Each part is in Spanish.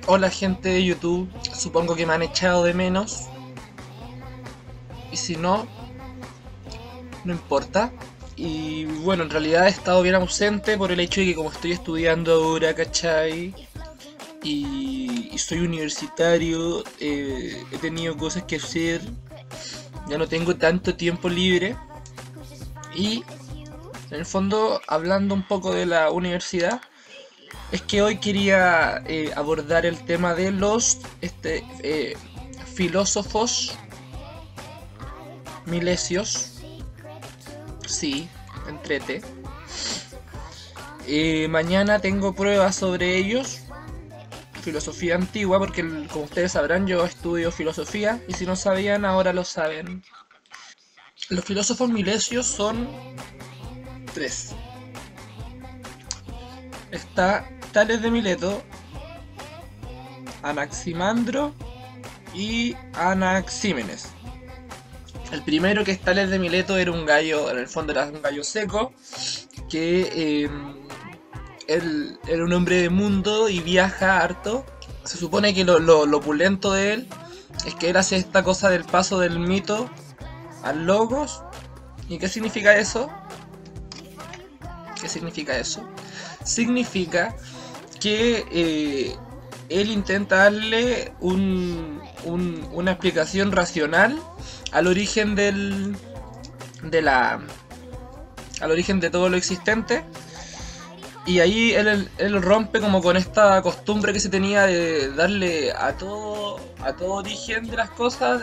Hola gente de YouTube, supongo que me han echado de menos. Y si no, no importa. Y bueno, en realidad he estado bien ausente por el hecho de que como estoy estudiando ahora, ¿cachai? Y soy universitario, he tenido cosas que hacer, ya no tengo tanto tiempo libre. Y en el fondo, hablando un poco de la universidad, es que hoy quería abordar el tema de los filósofos milesios. Sí, entrete. Mañana tengo pruebas sobre ellos. Filosofía antigua, porque como ustedes sabrán, yo estudio filosofía. Y si no sabían, ahora lo saben. Los filósofos milesios son tres. Está Tales de Mileto, Anaximandro y Anaxímenes. El primero, que es Tales de Mileto, era un gallo, en el fondo era un gallo seco, que él era un hombre de mundo y viaja harto. Se supone que lo opulento de él es que él hace esta cosa del paso del mito al logos. ¿Y qué significa eso? ¿Qué significa eso? Significa que él intenta darle una explicación racional al origen al origen de todo lo existente. Y ahí él rompe como con esta costumbre que se tenía de darle a todo origen de las cosas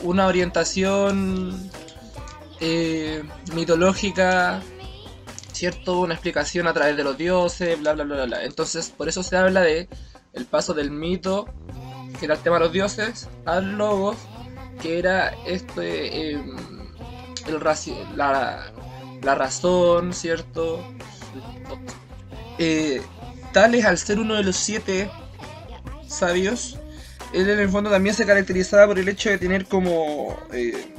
una orientación mitológica, ¿cierto? Una explicación a través de los dioses, bla bla bla bla bla. Entonces, por eso se habla de el paso del mito, que era el tema de los dioses, al logos, que era la razón, ¿cierto? Eh, Tales, al ser uno de los siete sabios, él en el fondo también se caracterizaba por el hecho de tener como de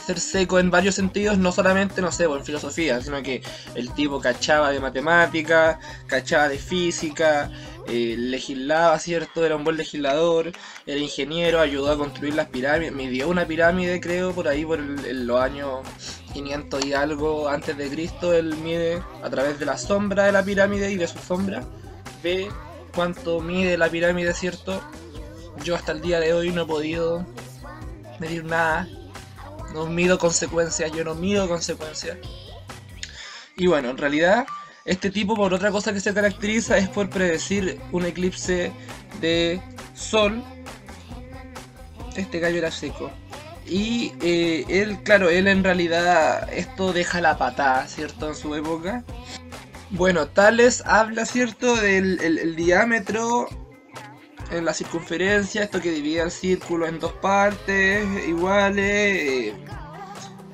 ser seco en varios sentidos, no solamente, no sé, en filosofía, sino que el tipo cachaba de matemática, cachaba de física, legislaba, ¿cierto? Era un buen legislador, era ingeniero, ayudó a construir las pirámides, midió una pirámide, creo, por ahí, por los años 500 y algo antes de Cristo. Él mide a través de la sombra de la pirámide y de su sombra, ve cuánto mide la pirámide, ¿cierto? Yo hasta el día de hoy no he podido medir nada. No mido consecuencias, yo no mido consecuencias. Y bueno, en realidad, este tipo, por otra cosa que se caracteriza, es por predecir un eclipse de sol. Este gallo era seco. Y él, claro, él en realidad esto deja la patada, ¿cierto? En su época. Bueno, Tales habla, ¿cierto? Del el diámetro en la circunferencia, esto que divide el círculo en dos partes iguales.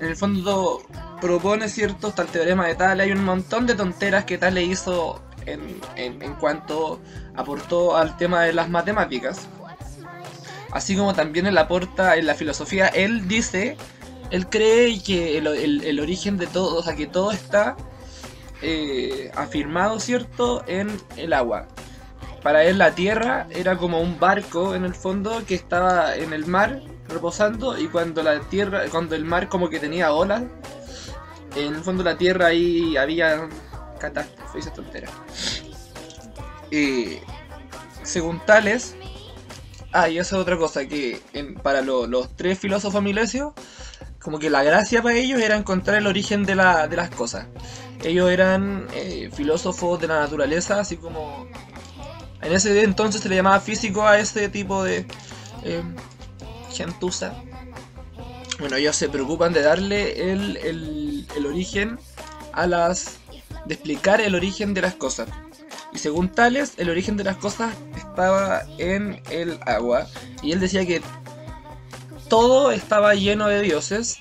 En el fondo propone, ¿cierto? Está el teorema de Tales. Hay un montón de tonteras que Tales hizo en cuanto aportó al tema de las matemáticas. Así como también él aporta en la filosofía. Él dice, él cree que el origen de todo, o sea, que todo está afirmado, ¿cierto?, en el agua. Para él la tierra era como un barco en el fondo que estaba en el mar reposando, y cuando cuando el mar como que tenía olas, en el fondo la tierra ahí había catástrofe, esa tontera. Según Tales, y esa es otra cosa, que para los tres filósofos milesios, como que la gracia para ellos era encontrar el origen de las cosas. Ellos eran filósofos de la naturaleza, así como en ese entonces se le llamaba físico a ese tipo de gentuza. Bueno, ellos se preocupan de darle el origen de explicar el origen de las cosas. Y según Tales, el origen de las cosas estaba en el agua. Y él decía que todo estaba lleno de dioses.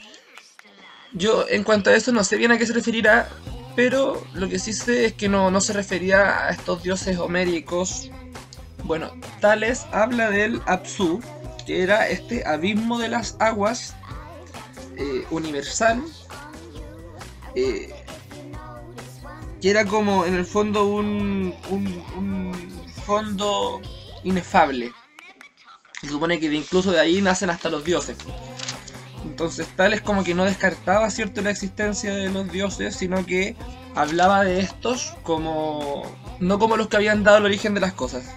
Yo, en cuanto a eso, no sé bien a qué se referirá, pero lo que sí sé es que no se refería a estos dioses homéricos. Bueno, Tales habla del Apsu, que era este abismo de las aguas universal, que era como en el fondo fondo inefable. Se supone que incluso de ahí nacen hasta los dioses. Entonces Tales como que no descartaba, ¿cierto?, la existencia de los dioses, sino que hablaba de estos como... no como los que habían dado el origen de las cosas.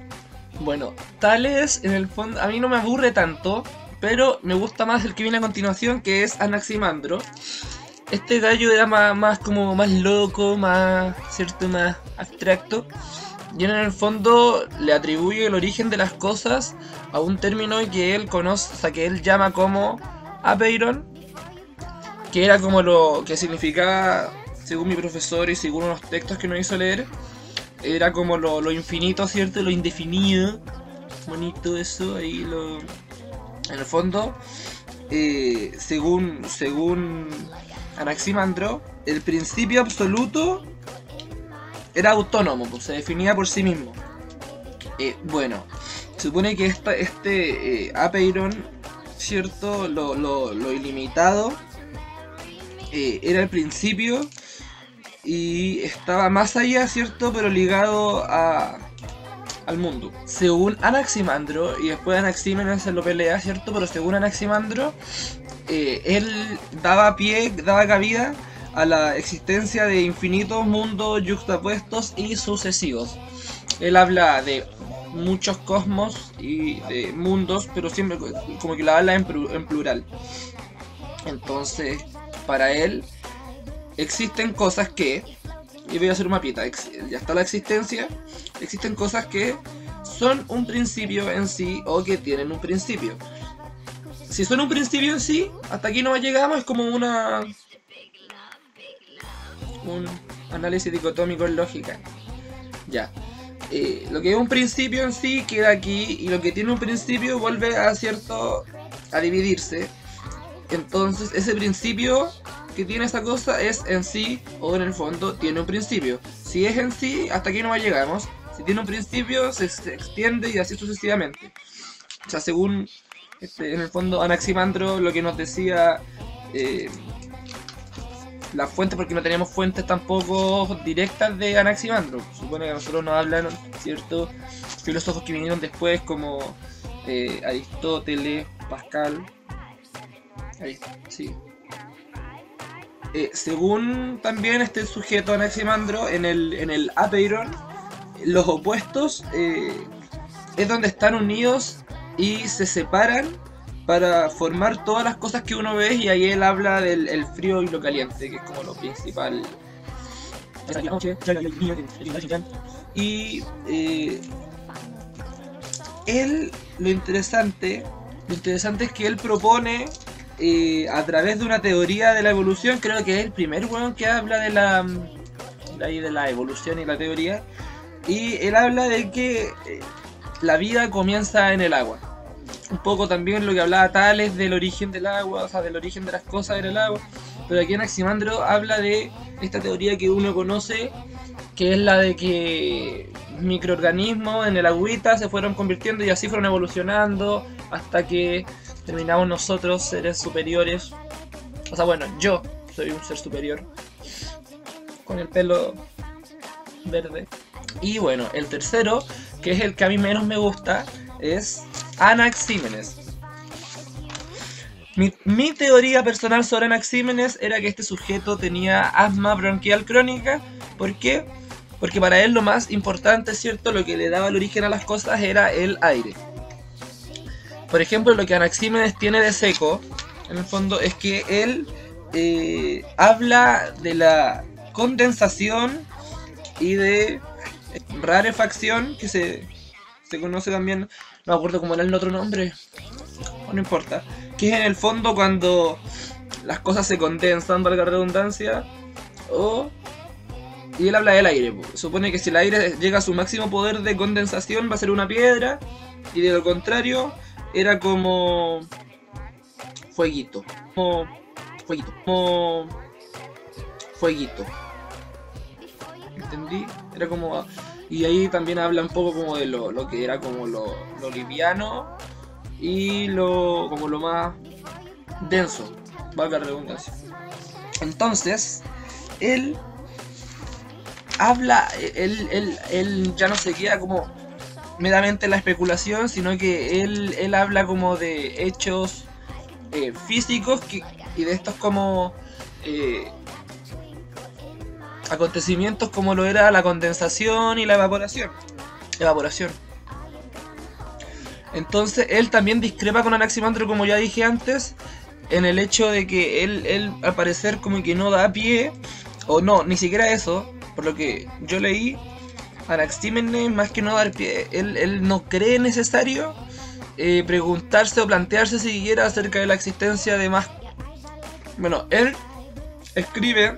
Bueno, Tales en el fondo a mí no me aburre tanto, pero me gusta más el que viene a continuación, que es Anaximandro. Este gallo era más como más loco, más, ¿cierto?, más abstracto. Y en el fondo le atribuye el origen de las cosas a un término que él conoce, o sea, que él llama como Apeiron, que era como lo que significaba, según mi profesor y según unos textos que nos hizo leer, era como lo infinito, ¿cierto? Lo indefinido. Bonito eso, ahí lo... En el fondo, según Anaximandro, el principio absoluto era autónomo, pues se definía por sí mismo. Bueno, se supone que este Apeiron, ¿cierto? Lo ilimitado era el principio y estaba más allá, ¿cierto? Pero ligado al mundo. Según Anaximandro, y después Anaxímenes se lo pelea, ¿cierto? Pero según Anaximandro, él daba cabida a la existencia de infinitos mundos yuxtapuestos y sucesivos. Él habla de muchos cosmos y de mundos, pero siempre como que la habla en plural. Entonces, para él, existen cosas que... y voy a hacer un mapita, ya está la existencia. Existen cosas que son un principio en sí o que tienen un principio. Si son un principio en sí, hasta aquí no llegamos, es como un análisis dicotómico en lógica. Ya. Lo que es un principio en sí queda aquí, y lo que tiene un principio vuelve a dividirse. Entonces ese principio que tiene esa cosa es en sí, o en el fondo tiene un principio. Si es en sí, hasta aquí no llegamos. Si tiene un principio, se extiende y así sucesivamente. O sea, según en el fondo Anaximandro, lo que nos decía la fuente, porque no tenemos fuentes tampoco directas de Anaximandro. Supone que a nosotros nos hablan ciertos filósofos que vinieron después, como Aristóteles, Pascal. Ahí, sí. Según también este sujeto Anaximandro, en el Apeiron, los opuestos es donde están unidos y se separan para formar todas las cosas que uno ve, y ahí él habla del frío y lo caliente, que es como lo principal. Y lo interesante es que él propone, a través de una teoría de la evolución, creo que es el primer weón que habla de la evolución y la teoría, y él habla de que la vida comienza en el agua. Un poco también lo que hablaba Tales del origen del agua, o sea, del origen de las cosas en el agua. Pero aquí Anaximandro habla de esta teoría que uno conoce, que es la de que microorganismos en el agüita se fueron convirtiendo y así fueron evolucionando hasta que terminamos nosotros, seres superiores. O sea, bueno, yo soy un ser superior con el pelo verde. Y bueno, el tercero, que es el que a mí menos me gusta, es Anaxímenes. Mi teoría personal sobre Anaxímenes era que este sujeto tenía asma bronquial crónica. ¿Por qué? Porque para él lo más importante, ¿cierto?, lo que le daba el origen a las cosas era el aire. Por ejemplo, lo que Anaxímenes tiene de seco, en el fondo, es que él habla de la condensación y de rarefacción, que se conoce también, no me acuerdo cómo era el otro nombre, no importa, que es en el fondo cuando las cosas se condensan, valga la redundancia, y él habla del aire. Supone que si el aire llega a su máximo poder de condensación va a ser una piedra, y de lo contrario era como fueguito, ¿entendí? Era como... Y ahí también habla un poco como de lo que era como lo liviano y como lo más denso, valga la redundancia. Entonces, él habla, él ya no se queda como meramente la especulación, sino que él habla como de hechos físicos y de estos como acontecimientos como lo era la condensación y la evaporación. Entonces él también discrepa con Anaximandro, como ya dije antes, en el hecho de que él al parecer como que no da pie, o no, ni siquiera eso, por lo que yo leí, Anaxímenes más que no dar pie, él no cree necesario preguntarse o plantearse siquiera acerca de la existencia de más. Bueno, él escribe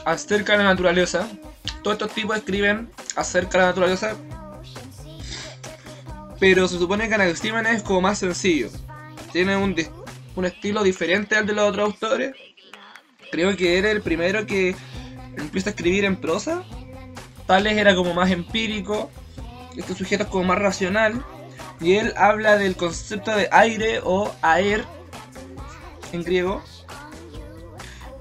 acerca de la naturaleza, todos estos tipos escriben acerca de la naturaleza, pero se supone que Anaxímenes es como más sencillo, tiene un estilo diferente al de los otros autores. Creo que era el primero que empieza a escribir en prosa. Tales era como más empírico, este sujeto es como más racional, y él habla del concepto de aire o aer en griego,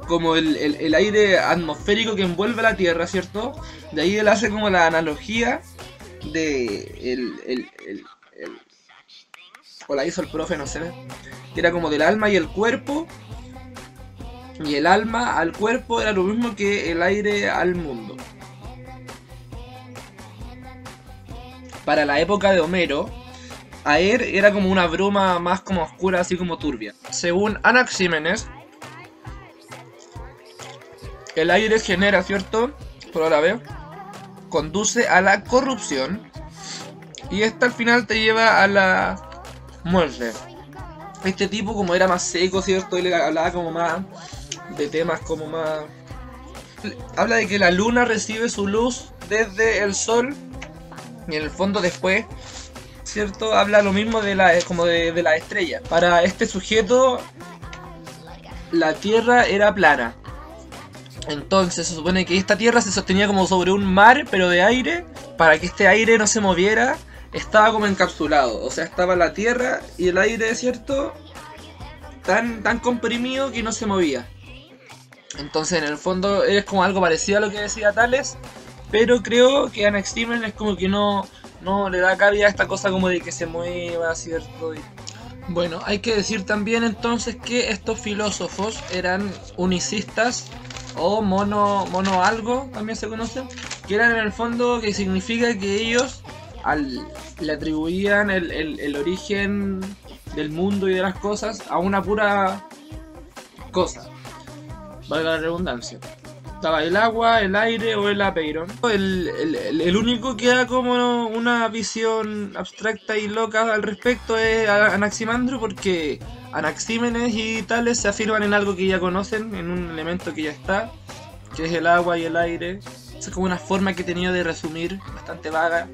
como el aire atmosférico que envuelve la Tierra, ¿cierto? De ahí él hace como la analogía de o la hizo el profe, no sé, que era como del alma y el cuerpo, y el alma al cuerpo era lo mismo que el aire al mundo. Para la época de Homero, Aer era como una bruma más como oscura, así como turbia. Según Anaxímenes, el aire genera, ¿cierto? Por ahora veo, conduce a la corrupción, y esta al final te lleva a la muerte. Este tipo, como era más seco, ¿cierto? Él hablaba como más de temas como más... Habla de que la luna recibe su luz desde el sol, y en el fondo después, ¿cierto? Habla lo mismo de la estrella. Para este sujeto, la Tierra era plana. Entonces se supone que esta Tierra se sostenía como sobre un mar, pero de aire. Para que este aire no se moviera, estaba como encapsulado. O sea, estaba la Tierra y el aire, ¿cierto? Tan comprimido que no se movía. Entonces en el fondo es como algo parecido a lo que decía Tales, pero creo que Anaxímenes es como que no le da cabida a esta cosa como de que se mueva, ¿cierto? Bueno, hay que decir también entonces que estos filósofos eran unicistas o mono algo, también se conocen, que eran en el fondo, que significa que ellos le atribuían el origen del mundo y de las cosas a una pura cosa, valga la redundancia. Estaba el agua, el aire o el apeiron. El único que da como una visión abstracta y loca al respecto es Anaximandro, porque Anaxímenes y Tales se afirman en algo que ya conocen, en un elemento que ya está, que es el agua y el aire. Esa es como una forma que he tenido de resumir, bastante vaga.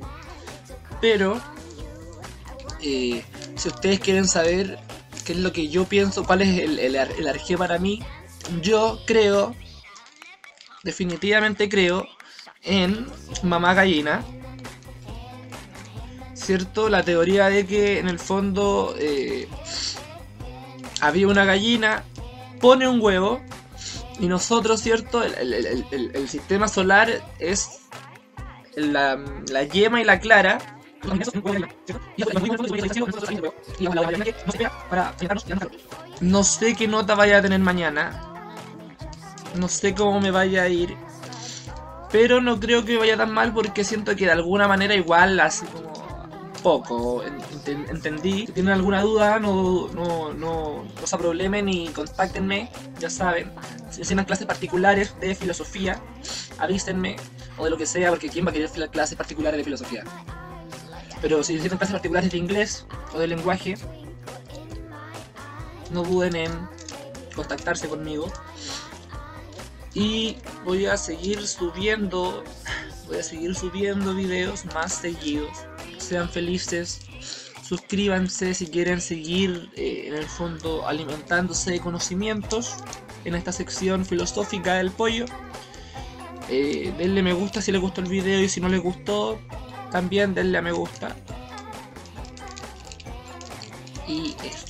Pero, si ustedes quieren saber qué es lo que yo pienso, cuál es el arjé para mí, yo creo... definitivamente creo en mamá gallina, ¿cierto? La teoría de que en el fondo había una gallina, pone un huevo, y nosotros, ¿cierto? El sistema solar es la yema y la clara. No sé qué nota vaya a tener mañana. No sé cómo me vaya a ir, pero no creo que vaya tan mal, porque siento que de alguna manera igual así como poco entendí. Si tienen alguna duda, no se problemen y contáctenme, ya saben. Si necesitan clases particulares de filosofía, avísenme, o de lo que sea, porque quién va a querer clases particulares de filosofía. Pero si necesitan clases particulares de inglés o de lenguaje, no duden en contactarse conmigo. Y voy a seguir subiendo videos más seguidos. Sean felices, suscríbanse si quieren seguir en el fondo alimentándose de conocimientos en esta sección filosófica del pollo. Denle me gusta si les gustó el video, y si no les gustó también denle a me gusta. Y eso.